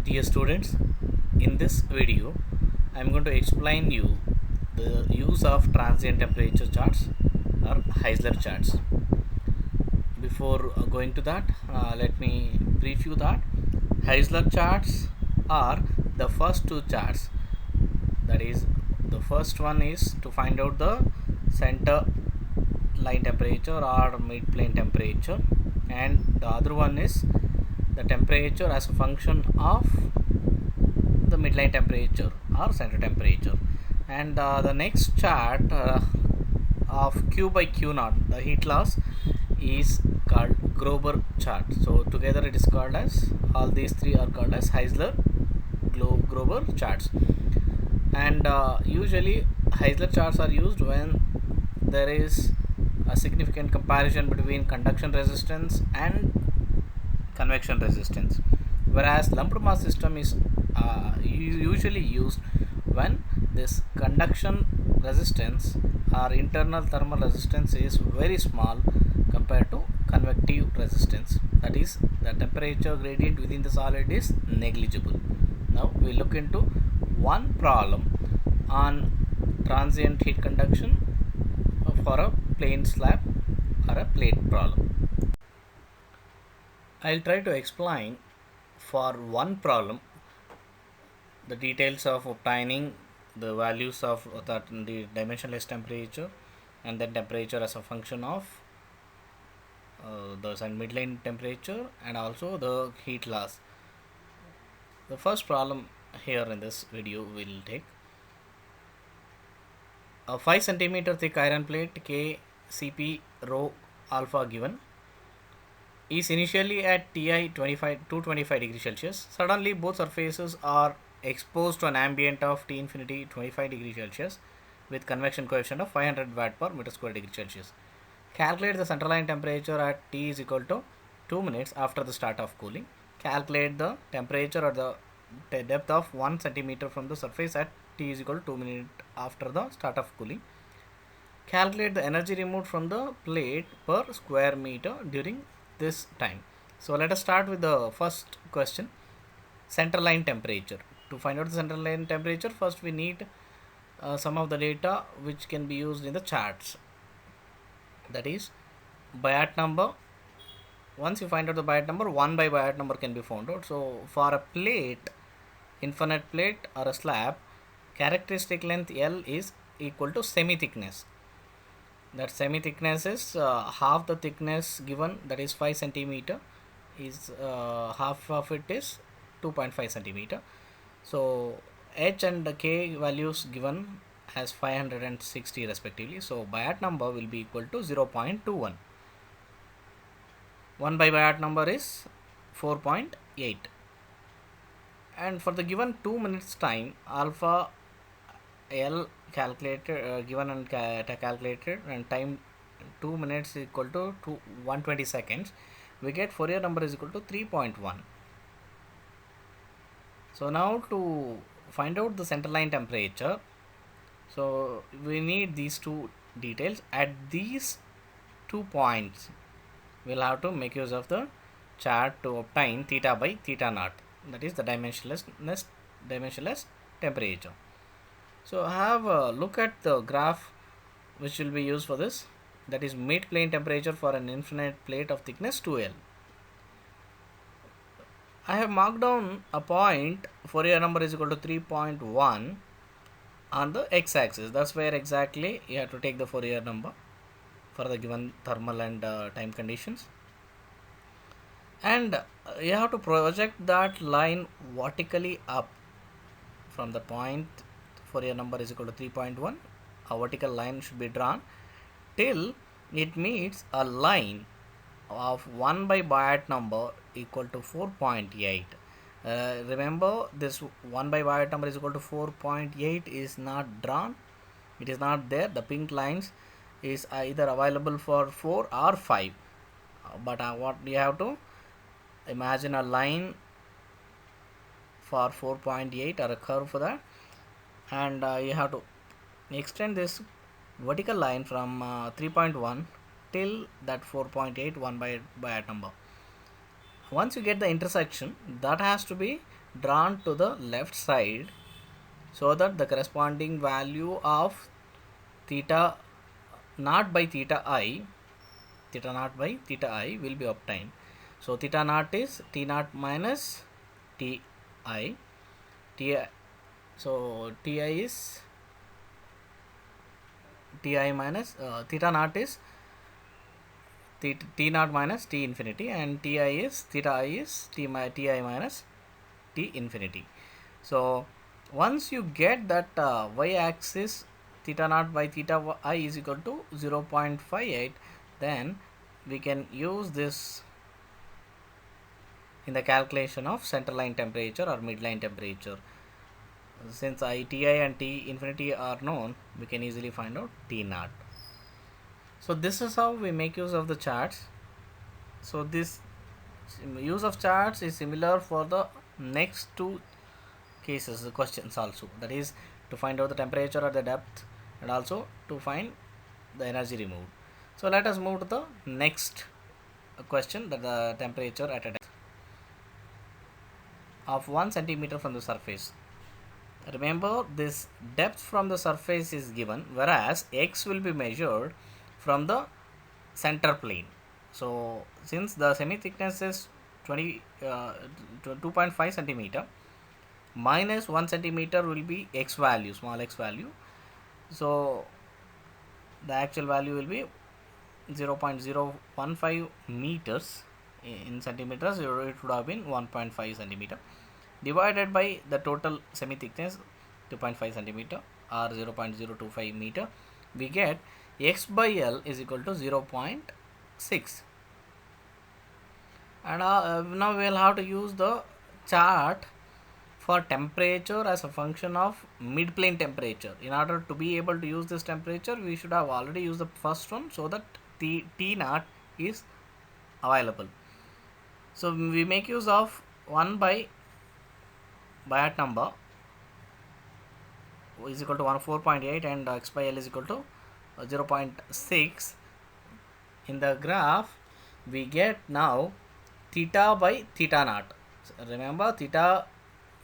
Dear students, in this video I am going to explain you the use of transient temperature charts or Heisler charts. Before going to that, let me brief you that Heisler charts are the first two charts. That is, the first one is to find out the center line temperature or mid plane temperature, and the other one is the temperature as a function of the midline temperature or center temperature. And the next chart of Q by Q naught, the heat loss, is called Grober chart. So together it is called as, all these three are called as Heisler Grober charts. And usually Heisler charts are used when there is a significant comparison between conduction resistance and convection resistance, whereas lumped mass system is usually used when this conduction resistance or internal thermal resistance is very small compared to convective resistance, that is, the temperature gradient within the solid is negligible. Now we look into one problem on transient heat conduction for a plane slab or a plate problem. I'll try to explain for one problem the details of obtaining the values of the dimensionless temperature and then temperature as a function of the midline temperature and also the heat loss. The first problem here in this video will take a 5 centimeter thick iron plate KCP rho alpha given is initially at Ti 225 degrees Celsius. Suddenly both surfaces are exposed to an ambient of T infinity 25 degrees Celsius with convection coefficient of 500 watt per meter square degree Celsius. Calculate the centerline temperature at T is equal to 2 minutes after the start of cooling. Calculate the temperature at the depth of 1 centimeter from the surface at T is equal to 2 minutes after the start of cooling. Calculate the energy removed from the plate per square meter during this time. So let us start with the first question, center line temperature. To find out the center line temperature, first we need some of the data which can be used in the charts, that is Biot number. Once you find out the Biot number, 1 by Biot number can be found out. So for a plate, infinite plate or a slab, characteristic length L is equal to semi thickness. That semi thickness is half the thickness given, that is 5 centimeter, is half of it is 2.5 centimeter. So H and K values given as 560 respectively. So Biot number will be equal to 0.21. 1 by Biot number is 4.8. And for the given 2 minutes time, alpha L calculated given and calculated, and time 2 minutes equal to 120 seconds, we get Fourier number is equal to 3.1. So now to find out the centerline temperature, so we need these two details. At these 2 points we'll have to make use of the chart to obtain theta by theta naught, that is the dimensionless temperature. So have a look at the graph which will be used for this, that is mid plane temperature for an infinite plate of thickness 2L. I have marked down a point, Fourier number is equal to 3.1 on the x-axis. That's where exactly you have to take the Fourier number for the given thermal and time conditions. And you have to project that line vertically up from the point Fourier number is equal to 3.1. A vertical line should be drawn till it meets a line of 1 by Biot number equal to 4.8. Remember, this 1 by Biot number is equal to 4.8 is not drawn, it is not there. The pink lines is either available for 4 or 5, but what you have to imagine a line for 4.8 or a curve for that, and you have to extend this vertical line from 3.1 till that 4.8 1 by Biot number. Once you get the intersection, that has to be drawn to the left side so that the corresponding value of theta naught by theta naught by theta I will be obtained. So theta naught is T naught minus Ti. Ti so Ti is Ti minus theta naught is T naught minus T infinity, and Ti is theta I is Ti minus T infinity. So once you get that y axis theta naught by theta I is equal to 0.58, then we can use this in the calculation of center line temperature or midline temperature. Since Ti and T infinity are known, we can easily find out T naught. So this is how we make use of the charts. So this use of charts is similar for the next two cases, the questions also, that is to find out the temperature at the depth and also to find the energy removed. So let us move to the next question, that the temperature at a depth of 1 centimeter from the surface. Remember, this depth from the surface is given, whereas x will be measured from the center plane. So since the semi thickness is 2.5 centimeter, minus 1 centimeter will be x value, small x value. So the actual value will be 0.015 meters. In centimeters it would have been 1.5 centimeter divided by the total semi thickness 2.5 centimeter or 0.025 meter. We get x by L is equal to 0.6. And now we will have to use the chart for temperature as a function of mid plane temperature. In order to be able to use this temperature, we should have already used the first one, so that T naught is available. So we make use of 1 by Biot number is equal to 4.8 and x by L is equal to 0.6. In the graph we get now theta by theta naught. So remember, theta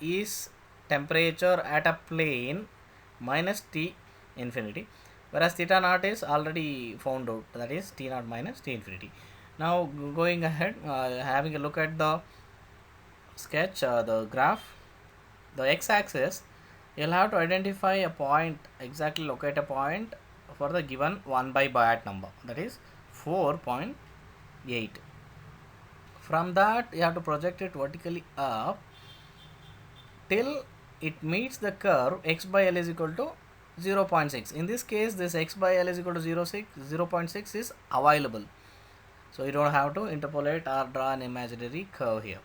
is temperature at a plane minus T infinity, whereas theta naught is already found out, that is T naught minus T infinity. Now going ahead, having a look at the sketch, the graph, the x-axis, you'll have to identify a point, exactly locate a point for the given 1 by Biot number, that is 4.8. From that you have to project it vertically up till it meets the curve x by L is equal to 0.6. In this case, this x by L is equal to 0.6 is available, so you don't have to interpolate or draw an imaginary curve here.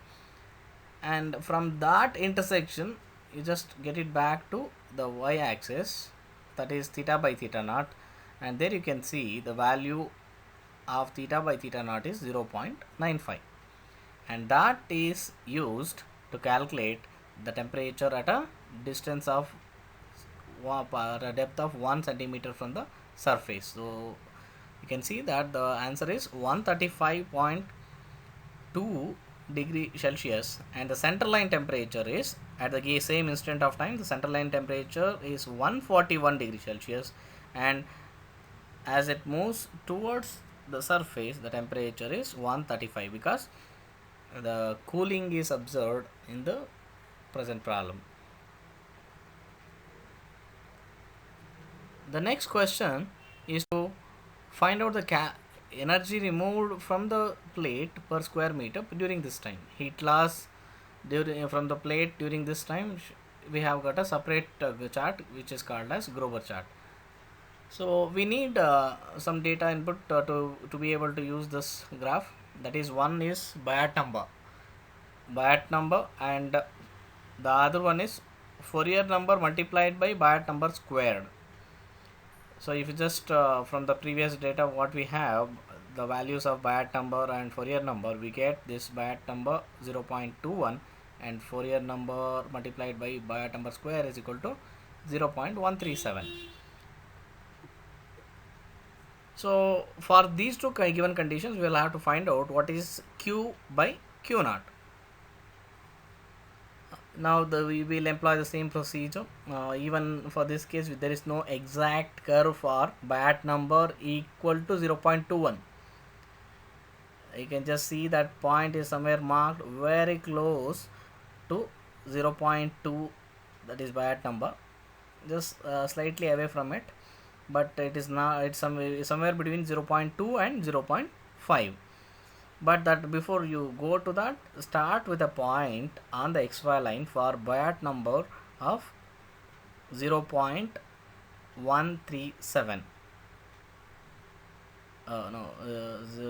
And from that intersection you just get it back to the y-axis, that is theta by theta naught, and there you can see the value of theta by theta naught is 0.95, and that is used to calculate the temperature at a distance of a depth of 1 centimeter from the surface. So you can see that the answer is 135.2 degree Celsius, and the center line temperature is at the same instant of time, the center line temperature is 141 degree Celsius, and as it moves towards the surface the temperature is 135, because the cooling is observed in the present problem. The next question is to find out the energy removed from the plate per square meter during this time. Heat loss from the plate during this time, we have got a separate chart which is called as Grover chart. So we need some data input to be able to use this graph. That is, one is Biot number, and the other one is Fourier number multiplied by Biot number squared. So if you just from the previous data what we have, the values of Biot number and Fourier number, we get this Biot number 0.21 and Fourier number multiplied by Biot number square is equal to 0.137. So for these two given conditions, we will have to find out what is Q by Q naught. Now we will employ the same procedure. Even for this case, there is no exact curve for Bayat number equal to 0.21. You can just see that point is somewhere marked very close to 0.2, that is Bayat number, just slightly away from it, but it is now, it's somewhere between 0.2 and 0.5. But that before you go to that, start with a point on the xy line for Bayat number of 0.137. No,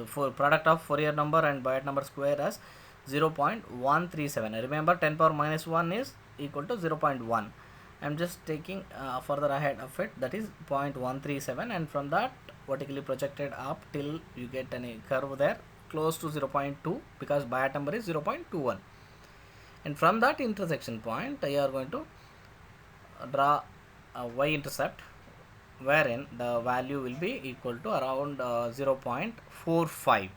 for product of Fourier number and Bayat number square as 0.137. Remember 10 power minus 1 is equal to 0.1. I'm just taking further ahead of it, that is 0.137, and from that vertically projected up till you get any curve there close to 0.2, because Bayat number is 0.21. And from that intersection point you are going to draw a y-intercept wherein the value will be equal to around 0.45.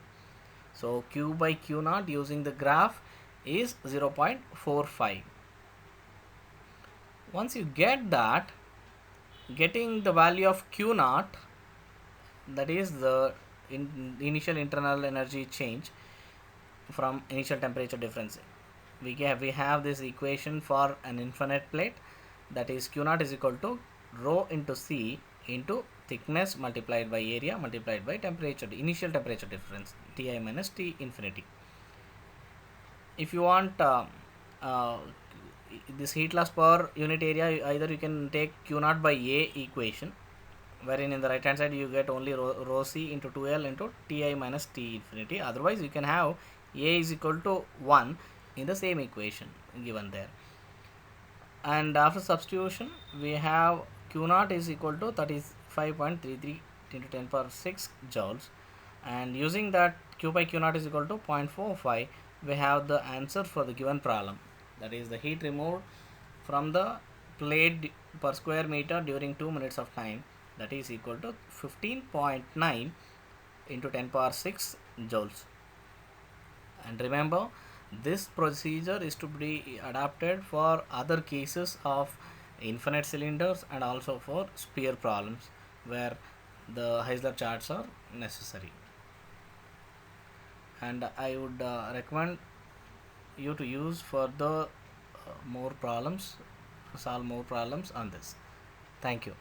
So q by q naught using the graph is 0.45. Once you get that, getting the value of q naught, that is the initial internal energy change from initial temperature difference, we have this equation for an infinite plate, that is q naught is equal to rho into c into thickness multiplied by area multiplied by temperature, initial temperature difference, Ti minus T infinity. If you want uh, this heat loss per unit area, either you can take q naught by A equation, wherein in the right hand side you get only rho c into 2L into Ti minus T infinity. Otherwise you can have A is equal to 1 in the same equation given there. And after substitution we have q naught is equal to 35.33 into 10 power 6 joules, and using that q by q naught is equal to 0.45, we have the answer for the given problem, that is the heat removed from the plate per square meter during 2 minutes of time, that is equal to 15.9 into 10 power 6 joules. And remember, this procedure is to be adapted for other cases of infinite cylinders and also for sphere problems where the Heisler charts are necessary. And I would recommend you to use further more problems, solve more problems on this. Thank you.